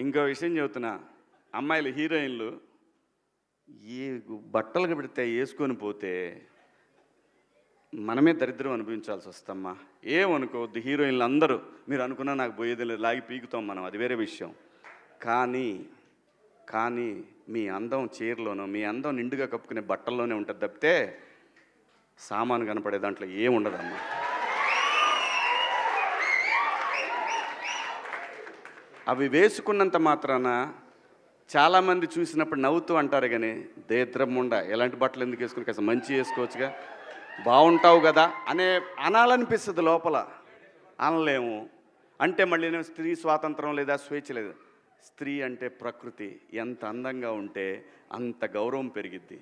ఇంకో విషయం చెబుతున్నా, అమ్మాయిలు హీరోయిన్లు ఏ బట్టలు పెడితే వేసుకొని పోతే మనమే దరిద్రం అనుభవించాల్సి వస్తమ్మా. ఏమనుకోవద్దు, హీరోయిన్లు అందరూ మీరు అనుకున్నా నాకు పోయేది లేదు, లాగి పీకుతాం మనం, అది వేరే విషయం. కానీ మీ అందం చీరలోనో, మీ అందం నిండుగా కప్పుకునే బట్టల్లోనే ఉంటుంది తప్పితే సామాను కనపడే దాంట్లో ఏముండదమ్మా. అవి వేసుకున్నంత మాత్రాన చాలామంది చూసినప్పుడు నవ్వుతూ అంటారు, కానీ దేద్రముండ ఎలాంటి బట్టలు ఎందుకు వేసుకుని కాస్త మంచి వేసుకోవచ్చుగా, బాగుంటావు కదా అనాలనిపిస్తుంది లోపల. అనలేము. అంటే మళ్ళీ స్త్రీ స్వాతంత్రం లేదా, స్వేచ్ఛ లేదు. స్త్రీ అంటే ప్రకృతి, ఎంత అందంగా ఉంటే అంత గౌరవం పెరిగిద్ది.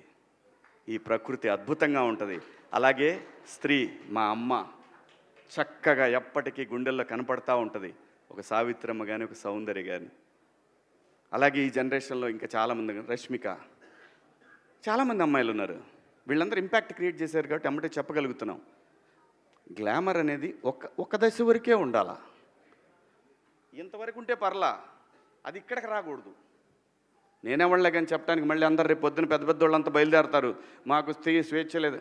ఈ ప్రకృతి అద్భుతంగా ఉంటుంది. అలాగే స్త్రీ, మా అమ్మ చక్కగా ఎప్పటికీ గుండెల్లో కనపడతా ఉంటుంది, ఒక సావిత్రమ్మ కానీ, ఒక సౌందర్య కానీ. అలాగే ఈ జనరేషన్లో ఇంకా చాలామంది, రష్మిక, చాలామంది అమ్మాయిలు ఉన్నారు. వీళ్ళందరూ ఇంపాక్ట్ క్రియేట్ చేశారు కాబట్టి అమ్మటే చెప్పగలుగుతున్నాం. గ్లామర్ అనేది ఒక దశ వరకే ఉండాలా, ఇంతవరకు ఉంటే పర్లా, అది ఇక్కడికి రాకూడదు. నేనేవాళ్ళే కానీ చెప్పడానికి మళ్ళీ అందరు రేపు పొద్దున పెద్ద పెద్ద వాళ్ళంతా బయలుదేరతారు, మాకు స్త్రీ స్వేచ్ఛ లేదు.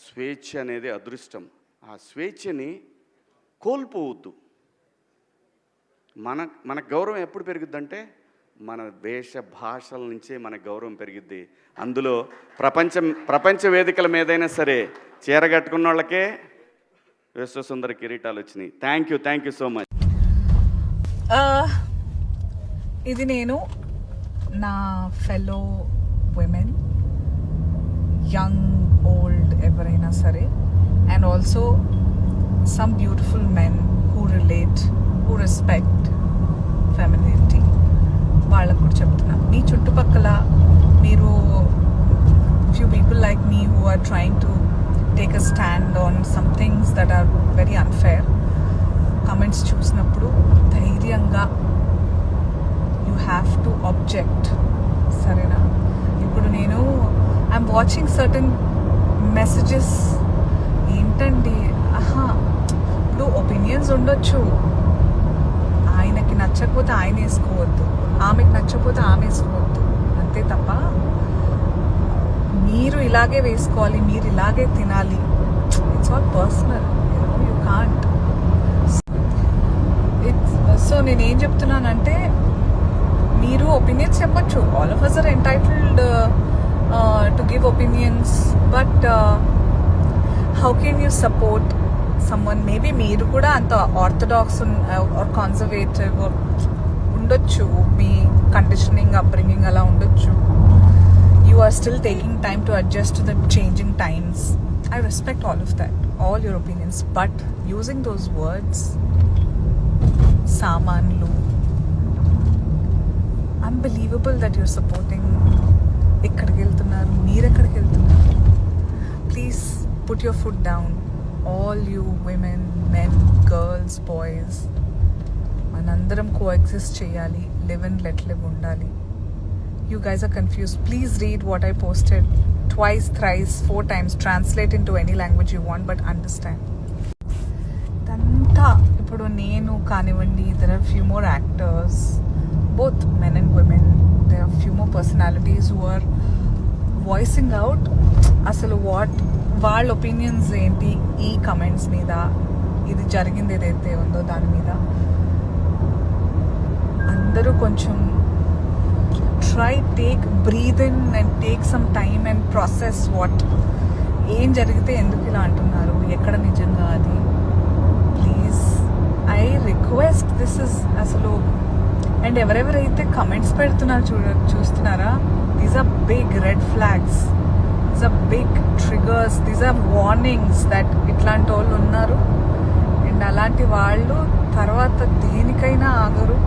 స్వేచ్ఛ అనేది అదృష్టం. ఆ స్వేచ్ఛని కోల్పోవద్దు. మన గౌరవం ఎప్పుడు పెరుగుద్దంటే మన వేష భాషల నుంచే మన గౌరవం పెరిగిద్ది. అందులో ప్రపంచ వేదికల మీదైనా సరే చీర కట్టుకున్న వాళ్ళకే విశ్వసుందర కిరీటాలు వచ్చినాయి. Thank you so much. ఇది నేను నా ఫెలో విమెన్, యంగ్ ఓల్డ్ ఎవరైనా సరే, and also some beautiful men who relate, who respect femininity, వాళ్ళకు కూడా చెప్తున్నాను. మీ చుట్టుపక్కల మీరు few people like me who are trying to take a stand on some things that are very unfair, comments చూసినప్పుడు ధైర్యంగా యూ హ్యావ్ టు ఆబ్జెక్ట్. సరేనా? ఇప్పుడు నేను ఐఎమ్ వాచింగ్ సర్టన్ మెసేజెస్, ఏంటండి ఇప్పుడు ఒపీనియన్స్ ఉండొచ్చు, ఆయనకి నచ్చకపోతే ఆయన వేసుకోవద్దు, ఆమెకి నచ్చకపోతే ఆమె వేసుకోవద్దు, అంతే తప్ప మీరు ఇలాగే వేసుకోవాలి, మీరు ఇలాగే తినాలి, it's all personal, you can't. So నేనేం చెప్తున్నానంటే, మీరు ఒపీనియన్స్ చెప్పచ్చు, all of us are entitled to give opinions, but how can you support someone? Maybe మీరు కూడా అంత ఆర్థడాక్స్ ఆర్ కన్జర్వేటివ్ ఉండొచ్చు, మీ కండిషనింగ్ అప్బ్రింగింగ్ అలా ఉండొచ్చు. You are still taking time to adjust to the changing times. I respect all of that, all your opinions, but using those words, samanlu, unbelievable that you're supporting. ekkadiki veltunnaru, meer ekkadiki veltunnaru. Please put your foot down, all you women, men, girls, boys. manandaram coexist cheyali, live and let live undali. You guys are confused. Please read what I posted twice, thrice, 4 times. Translate into any language you want, but understand. Danta ippudu nenu kanivandi, there are few more actors, both men and women. There are few more personalities who are voicing out asalu what వాళ్ళ opinions ఏంటి ఈ comments మీద, ఇది జరిగింది ఏదైతే ఉందో దాని మీద. అందరూ కొంచెం breathe in and take some time and process what ఏం జరిగితే ఎందుకు ఇలా అంటున్నారు, ఎక్కడ నిజంగా అది. Please I request, this is అసలు. అండ్ ఎవరెవరైతే కమెంట్స్ పెడుతున్నారు చూస్తున్నారా, these are big red flags, these are big triggers, these are warnings that ఇట్లాంటి వాళ్ళు ఉన్నారు. అండ్ అలాంటి వాళ్ళు తర్వాత దేనికైనా ఆగరు.